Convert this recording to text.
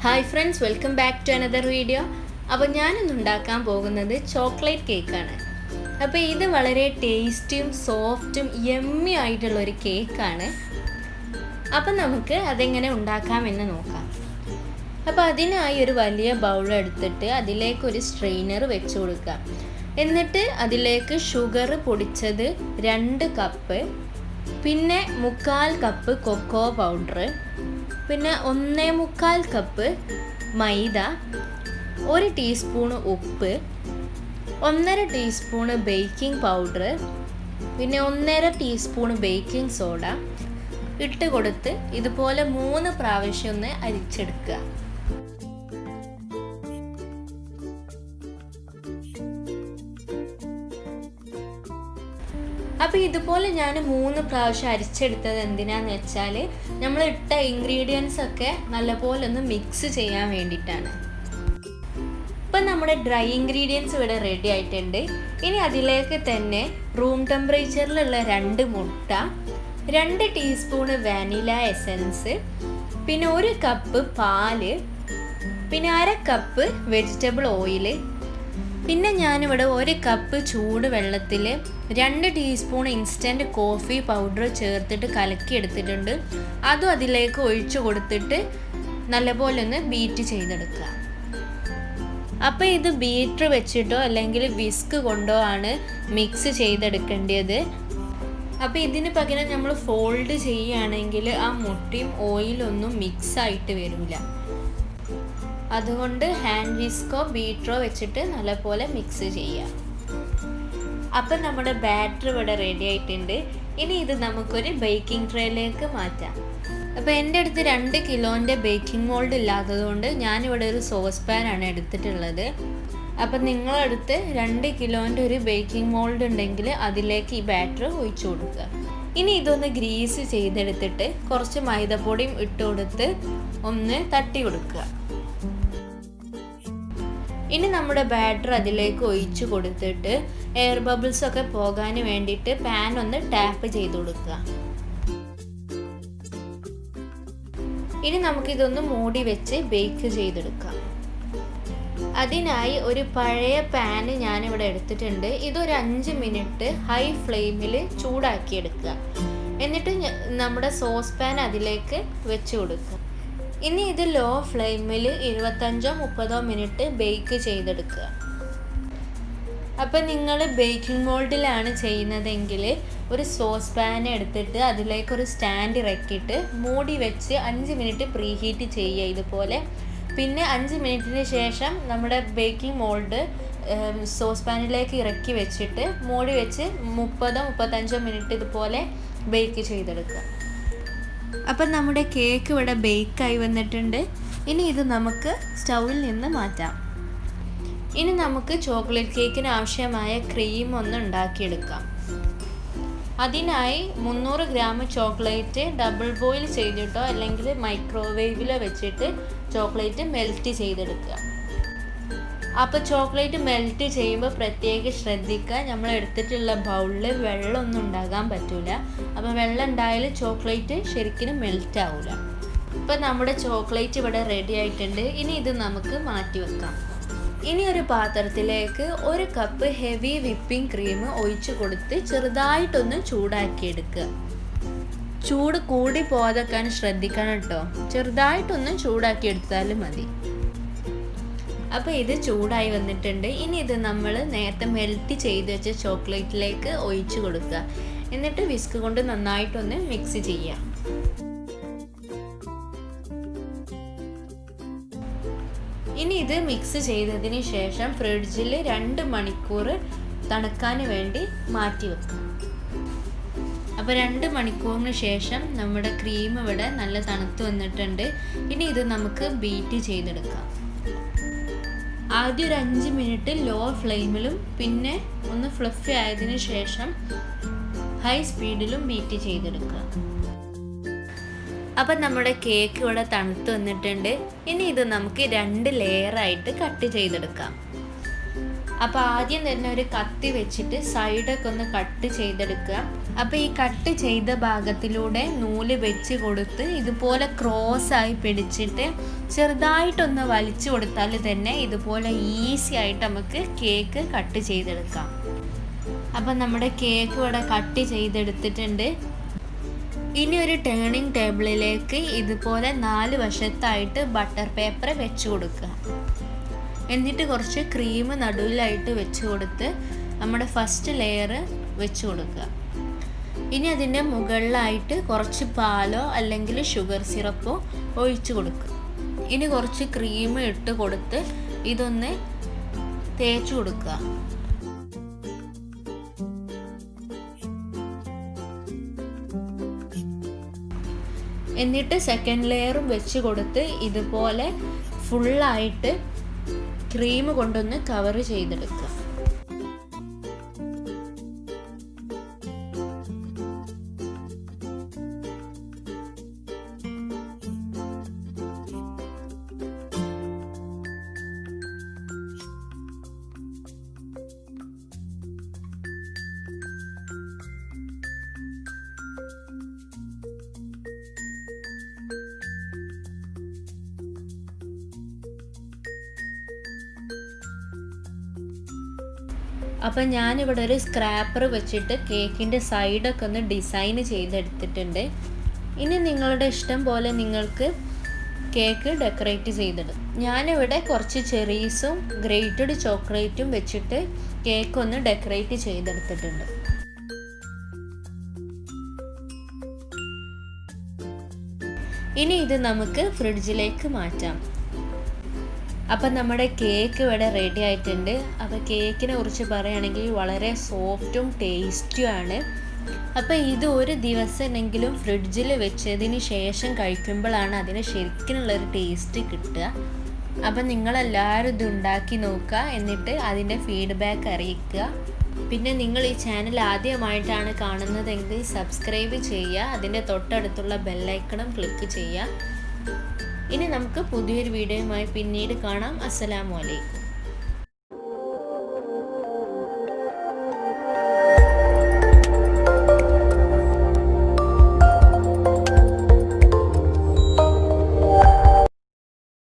Hi friends, welcome back to another video. അപ്പോൾ ഞാൻ ഇന്ന് ഉണ്ടാക്കാൻ പോകുന്നത് ചോക്ലേറ്റ് കേക്ക് ആണ്. അപ്പോൾ ഇത് വളരെ ടേസ്റ്റിയും സോഫ്റ്റും യമ്മി ആയിട്ടുള്ള ഒരു കേക്ക് ആണ്. അപ്പോൾ നമുക്ക് അതെങ്ങനെ ഉണ്ടാക്കാമെന്ന് നോക്കാം. അപ്പോൾ അതിനായി ഒരു വലിയ ബൗൾ എടുത്തിട്ട് അതിലേക്ക് ഒരു സ്ട്രെയിനർ വെച്ച് കൊടുക്കുക. എന്നിട്ട് അതിലേക്ക് ഷുഗർ പൊടിച്ചത് 2 കപ്പ്, പിന്നെ 1/4 കപ്പ് കൊക്കോ പൗഡർ, പിന്നെ 1/4 കപ്പ് മൈദ, 1 ടീസ്പൂൺ ഉപ്പ്, 1/2 ടീസ്പൂൺ ബേക്കിംഗ് പൗഡർ, പിന്നെ 1/2 ടീസ്പൂൺ ബേക്കിംഗ് സോഡ ഇട്ട് കൊടുത്ത് ഇതുപോലെ 3 പ്രാവശ്യം ഒന്ന് അരിച്ചെടുക്കുക. അപ്പോൾ ഇതുപോലെ ഞാൻ 3 പ്രാവശ്യം അരിച്ചെടുത്തത് എന്തിനാന്ന് വെച്ചാൽ നമ്മൾ ഇട്ട ഇൻഗ്രീഡിയൻസ് ഒക്കെ നല്ലപോലെ ഒന്ന് മിക്സ് ചെയ്യാൻ വേണ്ടിയിട്ടാണ്. ഇപ്പം നമ്മുടെ ഡ്രൈ ഇൻഗ്രീഡിയൻസ് ഇവിടെ റെഡി ആയിട്ടുണ്ട്. ഇനി അതിലേക്ക് തന്നെ റൂം ടെമ്പറേച്ചറിലുള്ള 2 മുട്ട, 2 ടീസ്പൂൺ വാനില എസൻസ്, പിന്നെ 1 കപ്പ് പാല്, പിന്നെ 1/2 കപ്പ് വെജിറ്റബിൾ ഓയിൽ, പിന്നെ ഞാനിവിടെ 1 കപ്പ് ചൂട് വെള്ളത്തിൽ 2 ടീസ്പൂൺ ഇൻസ്റ്റൻറ്റ് കോഫി പൗഡർ ചേർത്തിട്ട് കലക്കി എടുത്തിട്ടുണ്ട്. അതും അതിലേക്ക് ഒഴിച്ചു കൊടുത്തിട്ട് നല്ലപോലെ ഒന്ന് ബീറ്റ് ചെയ്തെടുക്കുക. അപ്പോൾ ഇത് ബീറ്റർ വെച്ചിട്ടോ അല്ലെങ്കിൽ വിസ്ക് കൊണ്ടോ ആണ് മിക്സ് ചെയ്തെടുക്കേണ്ടത്. അപ്പോൾ ഇതിന് പകരം നമ്മൾ ഫോൾഡ് ചെയ്യുകയാണെങ്കിൽ ആ മുട്ടയും ഓയിലൊന്നും മിക്സ് ആയിട്ട് വരില്ല. അതുകൊണ്ട് ഹാൻഡ് വിസ്കോ ബീറ്ററോ വെച്ചിട്ട് നല്ലപോലെ മിക്സ് ചെയ്യുക. അപ്പം നമ്മുടെ ബാറ്റർ ഇവിടെ റെഡി ആയിട്ടുണ്ട്. ഇനി ഇത് നമുക്കൊരു ബേക്കിംഗ് ട്രേയിലേക്ക് മാറ്റാം. അപ്പോൾ എൻ്റെ അടുത്ത് 2 കിലോൻ്റെ ബേക്കിംഗ് മോൾഡ് ഇല്ലാത്തതുകൊണ്ട് ഞാനിവിടെ ഒരു സോസ് പാനാണ് എടുത്തിട്ടുള്ളത്. അപ്പം നിങ്ങളടുത്ത് 2 കിലോൻ്റെ ഒരു ബേക്കിംഗ് മോൾഡ് ഉണ്ടെങ്കിൽ അതിലേക്ക് ഈ ബാറ്റർ ഒഴിച്ചു കൊടുക്കുക. ഇനി ഇതൊന്ന് ഗ്രീസ് ചെയ്തെടുത്തിട്ട് കുറച്ച് മൈദപ്പൊടിയും ഇട്ട് കൊടുത്ത് ഒന്ന് തട്ടി കൊടുക്കുക. ഇനി നമ്മുടെ ബാറ്റർ അതിലേക്ക് ഒഴിച്ചു കൊടുത്തിട്ട് എയർ ബബിൾസ് ഒക്കെ പോകാൻ വേണ്ടിയിട്ട് പാൻ ഒന്ന് ടാപ്പ് ചെയ്ത് കൊടുക്കുക. ഇനി നമുക്കിതൊന്ന് മൂടി വെച്ച് ബേക്ക് ചെയ്തെടുക്കാം. അതിനായി ഒരു പഴയ പാൻ ഞാനിവിടെ എടുത്തിട്ടുണ്ട്. ഇതൊരു 5 മിനിറ്റ് ഹൈ ഫ്ലെയിമിൽ ചൂടാക്കിയെടുക്കുക. എന്നിട്ട് നമ്മുടെ സോസ് പാൻ അതിലേക്ക് വെച്ച് കൊടുക്കുക. ഇനി ഇത് ലോ ഫ്ലെയിമിൽ 25-30 മിനിറ്റ് ബേക്ക് ചെയ്തെടുക്കുക. അപ്പം നിങ്ങൾ ബേക്കിംഗ് മോൾഡിലാണ് ചെയ്യുന്നതെങ്കിൽ ഒരു സോസ് പാൻ എടുത്തിട്ട് അതിലേക്കൊരു സ്റ്റാൻഡ് ഇറക്കിയിട്ട് മൂടി വെച്ച് 5 മിനിറ്റ് പ്രീ ഹീറ്റ് ചെയ്യുക ഇതുപോലെ. പിന്നെ 5 മിനിറ്റിന് ശേഷം നമ്മുടെ ബേക്കിംഗ് മോൾഡ് സോസ് പാനിലേക്ക് ഇറക്കി വെച്ചിട്ട് മൂടി വെച്ച് 30-35 മിനിറ്റ് ഇതുപോലെ ബേക്ക് ചെയ്തെടുക്കുക. അപ്പം നമ്മുടെ കേക്ക് ഇവിടെ ബേക്കായി വന്നിട്ടുണ്ട്. ഇനി ഇത് നമുക്ക് സ്റ്റൗവിൽ നിന്ന് മാറ്റാം. ഇനി നമുക്ക് ചോക്ലേറ്റ് കേക്കിന് ആവശ്യമായ ക്രീം ഒന്ന് ഉണ്ടാക്കിയെടുക്കാം. അതിനായി 300 ഗ്രാം ചോക്ലേറ്റ് ഡബിൾ ബോയിൽ ചെയ്തിട്ടോ അല്ലെങ്കിൽ മൈക്രോവേവിൽ വെച്ചിട്ട് ചോക്ലേറ്റ് മെൽറ്റ് ചെയ്തെടുക്കുക. അപ്പോൾ ചോക്ലേറ്റ് മെൽറ്റ് ചെയ്യുമ്പോൾ പ്രത്യേകം ശ്രദ്ധിക്കുക, നമ്മൾ എടുത്തിട്ടുള്ള ബൗളിൽ വെള്ളമൊന്നും ഉണ്ടാകാൻ പറ്റില്ല. അപ്പോൾ വെള്ളം ഉണ്ടായാൽ ചോക്ലേറ്റ് ശരിക്കും മെൽറ്റ് ആവില്ല. ഇപ്പോൾ നമ്മുടെ ചോക്ലേറ്റ് ഇവിടെ റെഡി ആയിട്ടുണ്ട്. ഇനി ഇത് നമുക്ക് മാറ്റി വെക്കാം. ഇനി ഒരു പാത്രത്തിലേക്ക് 1 കപ്പ് ഹെവി വിപ്പിംഗ് ക്രീം ഒഴിച്ചു കൊടുത്ത് ചെറുതായിട്ടൊന്ന് ചൂടാക്കിയെടുക്കുക. ചൂട് കൂടി പോകാൻ ശ്രദ്ധിക്കണം കേട്ടോ. ചെറുതായിട്ടൊന്ന് ചൂടാക്കിയെടുത്താലും മതി. അപ്പോൾ ഇത് ചൂടായി വന്നിട്ടുണ്ട്. ഇനി ഇത് നമ്മൾ നേരത്തെ മെൽറ്റ് ചെയ്ത് വെച്ച ചോക്ലേറ്റിലേക്ക് ഒഴിച്ചു കൊടുക്കുക. എന്നിട്ട് വിസ്ക് കൊണ്ട് നന്നായിട്ടൊന്ന് മിക്സ് ചെയ്യാം. ഇനി ഇത് മിക്സ് ചെയ്തതിന് ശേഷം ഫ്രിഡ്ജിൽ 2 മണിക്കൂർ തണുക്കാൻ വേണ്ടി മാറ്റി വെക്കാം. അപ്പോൾ 2 മണിക്കൂറിന് ശേഷം നമ്മുടെ ക്രീം ഇവിടെ നല്ല തണുത്ത് വന്നിട്ടുണ്ട്. ഇനി ഇത് നമുക്ക് ബീറ്റ് ചെയ്തെടുക്കാം. ആദ്യം ഒരു 5 മിനിറ്റ് ലോ ഫ്ലെയിമിലും പിന്നെ ഒന്ന് ഫ്ലഫി ആയതിനു ശേഷം ഹൈ സ്പീഡിലും ബീറ്റ് ചെയ്തെടുക്കുക. അപ്പം നമ്മുടെ കേക്ക് ഇവിടെ തണുത്ത് വന്നിട്ടുണ്ട്. ഇനി ഇത് നമുക്ക് 2 ലെയറായിട്ട് കട്ട് ചെയ്തെടുക്കാം. അപ്പോൾ ആദ്യം തന്നെ ഒരു കത്തി വെച്ചിട്ട് സൈഡൊക്കെ ഒന്ന് കട്ട് ചെയ്തെടുക്കുക. അപ്പോൾ ഈ കട്ട് ചെയ്ത ഭാഗത്തിലൂടെ നൂല് വെച്ച് കൊടുത്ത് ഇതുപോലെ ക്രോസായി പിടിച്ചിട്ട് ചെറുതായിട്ടൊന്ന് വലിച്ചു കൊടുത്താൽ തന്നെ ഇതുപോലെ ഈസി ആയിട്ട് നമുക്ക് കേക്ക് കട്ട് ചെയ്തെടുക്കാം. അപ്പം നമ്മുടെ കേക്ക് ഇവിടെ കട്ട് ചെയ്തെടുത്തിട്ടുണ്ട്. ഇനി ഒരു ടേണിംഗ് ടേബിളിലേക്ക് ഇതുപോലെ 4 വശത്തായിട്ട് ബട്ടർ പേപ്പർ വെച്ച് കൊടുക്കുക. എന്നിട്ട് കുറച്ച് ക്രീം നടുവിലായിട്ട് വെച്ച് കൊടുത്ത് നമ്മുടെ ഫസ്റ്റ് ലെയർ വെച്ച് കൊടുക്കുക. ഇനി അതിൻ്റെ മുകളിലായിട്ട് കുറച്ച് പാലോ അല്ലെങ്കിൽ ഷുഗർ സിറപ്പോ ഒഴിച്ചു കൊടുക്കുക. ഇനി കുറച്ച് ക്രീം ഇട്ട് കൊടുത്ത് ഇതൊന്ന് തേച്ച് കൊടുക്കുക. എന്നിട്ട് സെക്കൻഡ് ലെയറും വെച്ച് കൊടുത്ത് ഇതുപോലെ ഫുള്ളായിട്ട് ക്രീം കൊണ്ടൊന്ന് കവർ ചെയ്തെടുക്കുക. അപ്പം ഞാനിവിടെ ഒരു സ്ക്രാപ്പർ വെച്ചിട്ട് കേക്കിൻ്റെ സൈഡൊക്കെ ഒന്ന് ഡിസൈൻ ചെയ്തെടുത്തിട്ടുണ്ട്. ഇനി നിങ്ങളുടെ ഇഷ്ടം പോലെ നിങ്ങൾക്ക് കേക്ക് ഡെക്കറേറ്റ് ചെയ്തിടും. ഞാനിവിടെ കുറച്ച് ചെറീസും ഗ്രേറ്റഡ് ചോക്ലേറ്റും വെച്ചിട്ട് കേക്ക് ഒന്ന് ഡെക്കറേറ്റ് ചെയ്തെടുത്തിട്ടുണ്ട്. ഇനി ഇത് നമുക്ക് ഫ്രിഡ്ജിലേക്ക് മാറ്റാം. അപ്പം നമ്മുടെ കേക്ക് ഇവിടെ റെഡി ആയിട്ടുണ്ട്. അപ്പോൾ കേക്കിനെ കുറിച്ച് പറയുകയാണെങ്കിൽ വളരെ സോഫ്റ്റും ടേസ്റ്റിയുമാണ്. അപ്പോൾ ഇത് ഒരു ദിവസമെങ്കിലും ഫ്രിഡ്ജിൽ വെച്ചതിന് ശേഷം കഴിക്കുമ്പോഴാണ് അതിന് ശരിക്കുമുള്ളൊരു ടേസ്റ്റ് കിട്ടുക. അപ്പം നിങ്ങളെല്ലാവരും ഇത് ഉണ്ടാക്കി നോക്കുക, എന്നിട്ട് അതിൻ്റെ ഫീഡ്ബാക്ക് അറിയിക്കുക. പിന്നെ നിങ്ങൾ ഈ ചാനൽ ആദ്യമായിട്ടാണ് കാണുന്നതെങ്കിൽ സബ്സ്ക്രൈബ് ചെയ്യുക, അതിൻ്റെ തൊട്ടടുത്തുള്ള ബെല്ലൈക്കണും ക്ലിക്ക് ചെയ്യുക. ഇനി നമുക്ക് പുതിയൊരു വീഡിയോയുമായി പിന്നീട് കാണാം. അസ്സലാമു അലൈക്കും.